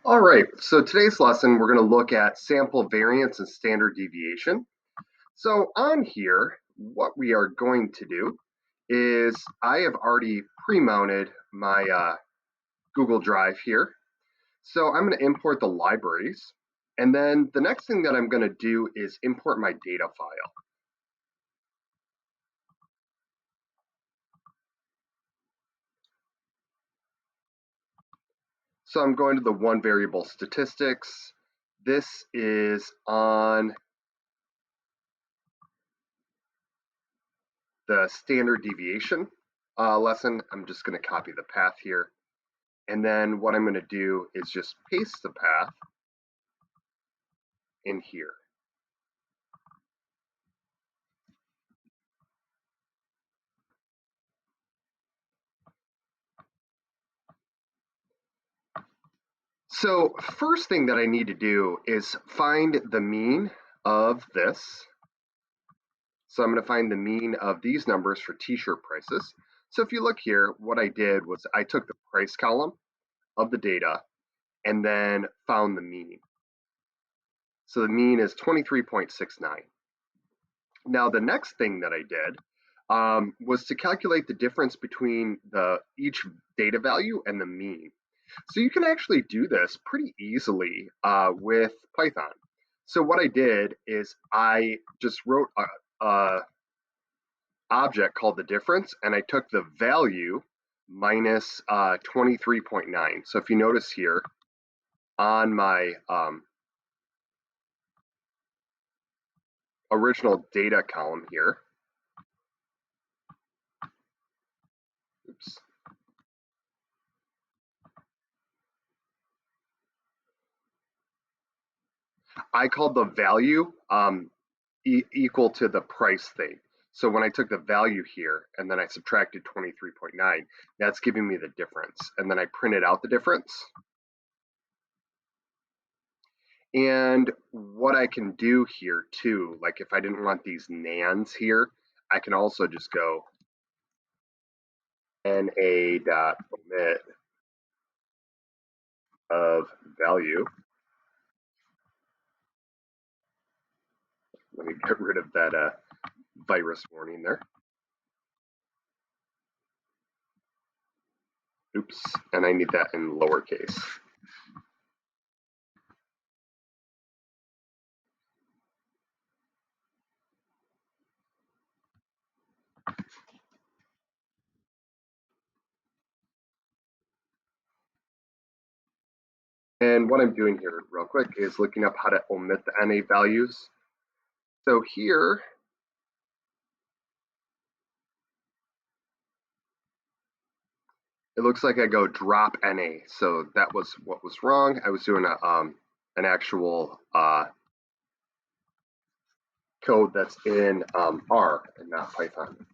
All right, so today's lesson, we're going to look at sample variance and standard deviation. So on here, what we are going to do is I have already pre-mounted my Google Drive here. So I'm going to import the libraries. And then the next thing that I'm going to do is import my data file. So I'm going to the one variable statistics. This is on the standard deviation lesson. I'm just going to copy the path here. And then what I'm going to do is just paste the path in here. So first thing that I need to do is find the mean of this. So I'm going to find the mean of these numbers for t-shirt prices. So if you look here, what I did was I took the price column of the data and then found the mean. So the mean is 23.69. Now the next thing that I did was to calculate the difference between each data value and the mean. So you can actually do this pretty easily with Python. So what I did is I just wrote a object called the difference, and I took the value minus 23.9. So if you notice here on my original data column here, oops, I called the value equal to the price thing. So when I took the value here and then I subtracted 23.9, that's giving me the difference. And then I printed out the difference. And what I can do here too, like if I didn't want these nans here, I can also just go na.omit of value. Let me get rid of that virus warning there. Oops, and I need that in lowercase. And what I'm doing here real quick is looking up how to omit the NA values. So here, it looks like I go drop NA. So that was what was wrong. I was doing an actual code that's in R and not Python.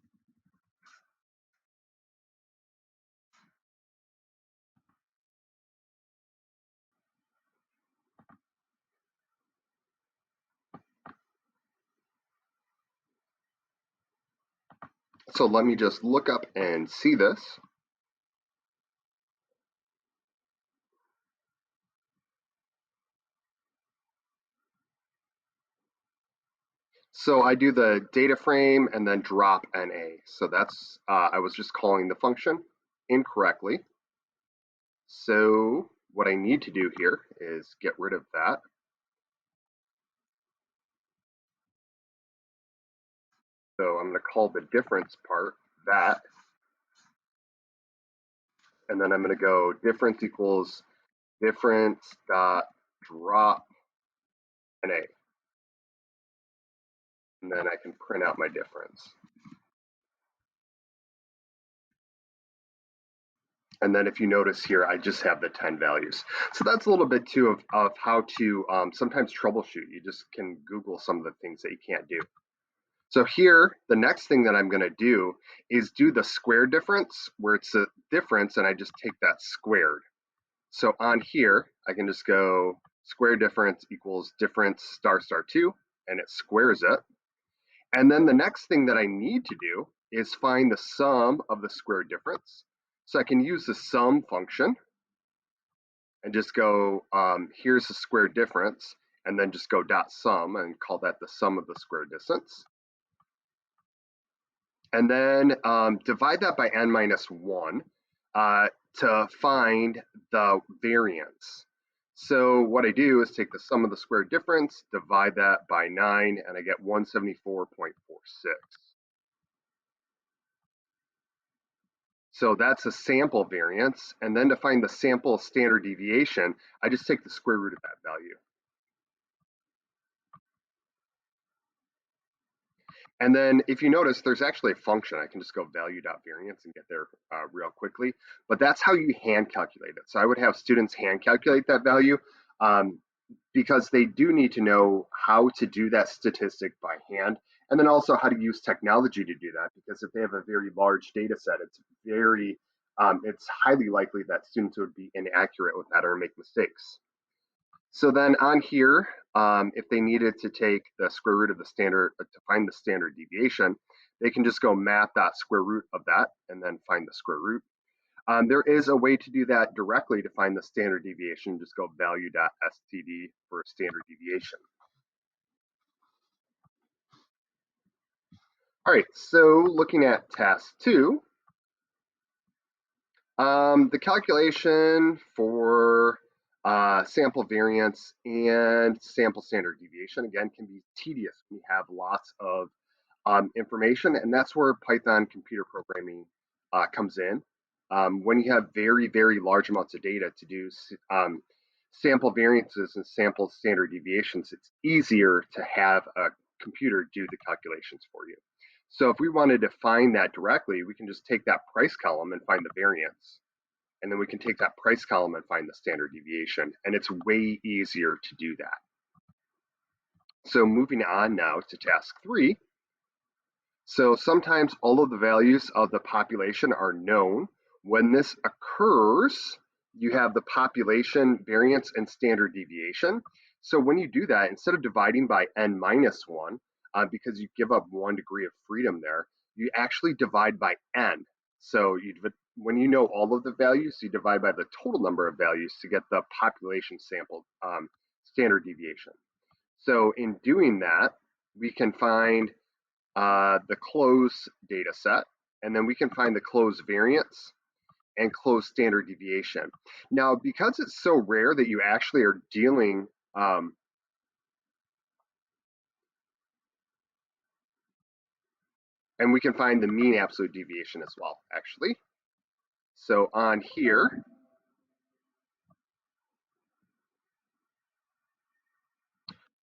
So let me just look up and see this. So I do the data frame and then drop NA. So that's, I was just calling the function incorrectly. So what I need to do here is get rid of that. So I'm going to call the difference part that, and then I'm going to go difference equals difference dot drop NA. And then I can print out my difference. And then if you notice here, I just have the 10 values. So that's a little bit too of how to sometimes troubleshoot. You just can Google some of the things that you can't do. So here, the next thing that I'm going to do is do the square difference, where it's a difference, and I just take that squared. So on here, I can just go square difference equals difference star star 2, and it squares it. And then the next thing that I need to do is find the sum of the square difference. So I can use the sum function and just go, here's the square difference, and then just go dot sum and call that the sum of the square distance. And then divide that by n minus 1 to find the variance. So what I do is take the sum of the square difference, divide that by 9, and I get 174.46. So that's a sample variance. And then to find the sample standard deviation, I just take the square root of that value. And then if you notice, there's actually a function. I can just go value.variance and get there real quickly. But that's how you hand calculate it. So I would have students hand calculate that value because they do need to know how to do that statistic by hand, and then also how to use technology to do that. Because if they have a very large data set, it's highly likely that students would be inaccurate with that or make mistakes. So then on here, if they needed to take the square root of the standard to find the standard deviation, they can just go math.square root of that and then find the square root. There is a way to do that directly to find the standard deviation. Just go value.std for standard deviation. All right, so looking at task 2, the calculation for sample variance and sample standard deviation, again, can be tedious. We have lots of information, and that's where Python computer programming comes in. When you have very, very large amounts of data to do sample variances and sample standard deviations, it's easier to have a computer do the calculations for you. So if we wanted to find that directly, we can just take that price column and find the variance. And then we can take that price column and find the standard deviation. And it's way easier to do that. So moving on now to task 3. So sometimes all of the values of the population are known. When this occurs, you have the population variance and standard deviation. So when you do that, instead of dividing by n minus 1, because you give up 1 degree of freedom there, you actually divide by n. So when you know all of the values, you divide by the total number of values to get the population sample standard deviation. So in doing that, we can find the closed data set, and then we can find the closed variance and closed standard deviation. Now, because it's so rare that you actually are dealing and we can find the mean absolute deviation as well, actually. So on here,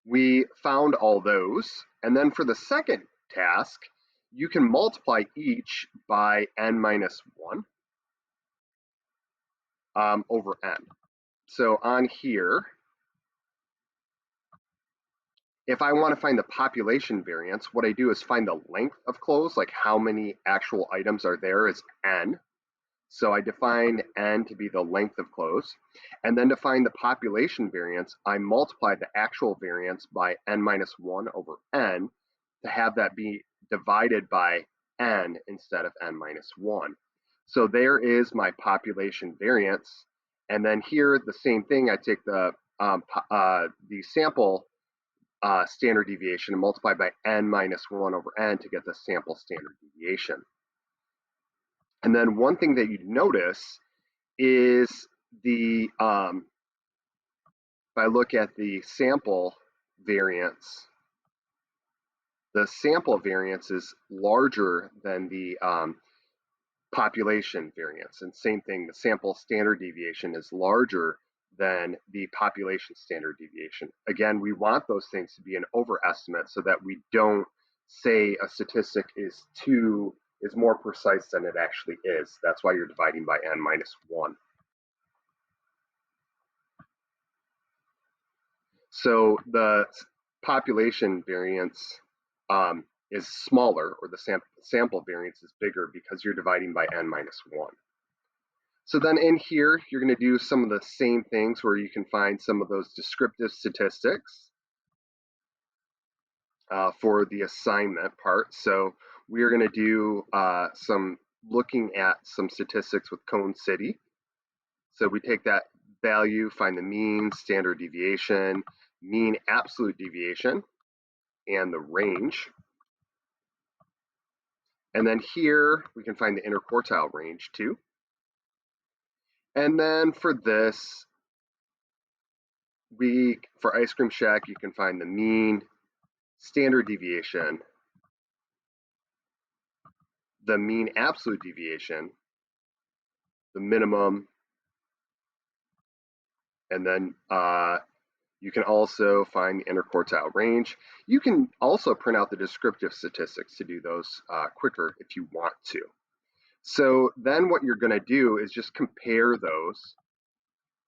we found all those. And then for the second task, you can multiply each by n minus 1 over n. So on here, if I want to find the population variance, what I do is find the length of clothes, like how many actual items are there is n. So I define n to be the length of clothes. And then to find the population variance, I multiply the actual variance by n minus 1 over n to have that be divided by n instead of n minus 1. So there is my population variance. And then here, the same thing, I take the sample standard deviation and multiply by n minus 1 over n to get the sample standard deviation. And then one thing that you'd notice is if I look at the sample variance is larger than the population variance. And same thing, the sample standard deviation is larger than the population standard deviation. Again, we want those things to be an overestimate so that we don't say a statistic is more precise than it actually is. That's why you're dividing by n minus 1. So the population variance is smaller, or the sample variance is bigger because you're dividing by n minus 1. So then in here, you're going to do some of the same things where you can find some of those descriptive statistics for the assignment part. So we are going to do looking at some statistics with Cone City. So we take that value, find the mean, standard deviation, mean absolute deviation, and the range. And then here we can find the interquartile range too. And then for this, for Ice Cream Shack, you can find the mean, standard deviation, the mean absolute deviation, the minimum, and then you can also find the interquartile range. You can also print out the descriptive statistics to do those quicker if you want to. So then what you're going to do is just compare those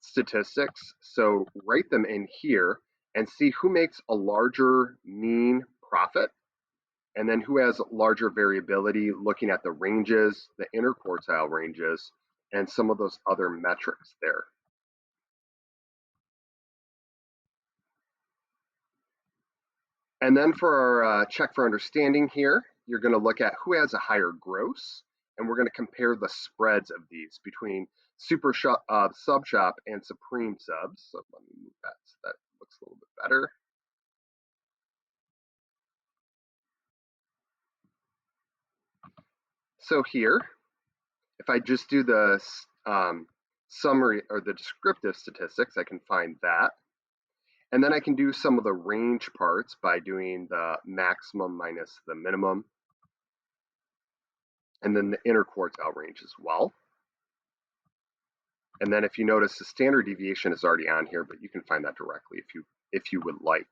statistics. So write them in here and see who makes a larger mean profit, and then who has larger variability, looking at the ranges, the interquartile ranges, and some of those other metrics there. And then for our check for understanding here, you're going to look at who has a higher gross, and we're going to compare the spreads of these between Super Sub Shop and Supreme Subs. So let me move that so that looks a little bit better. So here, if I just do the summary or the descriptive statistics, I can find that. And then I can do some of the range parts by doing the maximum minus the minimum, and then the interquartile range as well. And then if you notice, the standard deviation is already on here, but you can find that directly if you would like.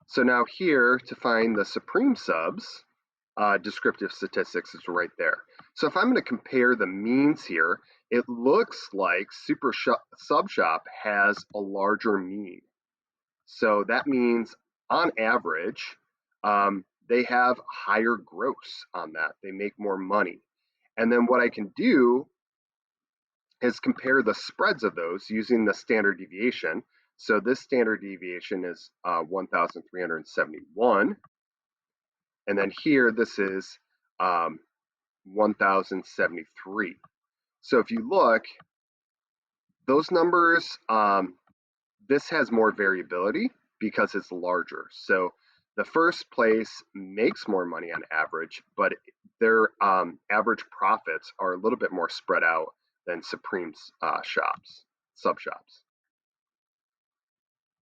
So now here, to find the Supreme Subs, descriptive statistics is right there. So if I'm going to compare the means here, it looks like Super Sub Shop has a larger mean. So that means on average, they have higher gross on that. They make more money. And then what I can do is compare the spreads of those using the standard deviation. So this standard deviation is 1,371. And then here, this is 1,073. So if you look, those numbers, this has more variability because it's larger. So the first place makes more money on average, but their average profits are a little bit more spread out than Supreme's sub shops.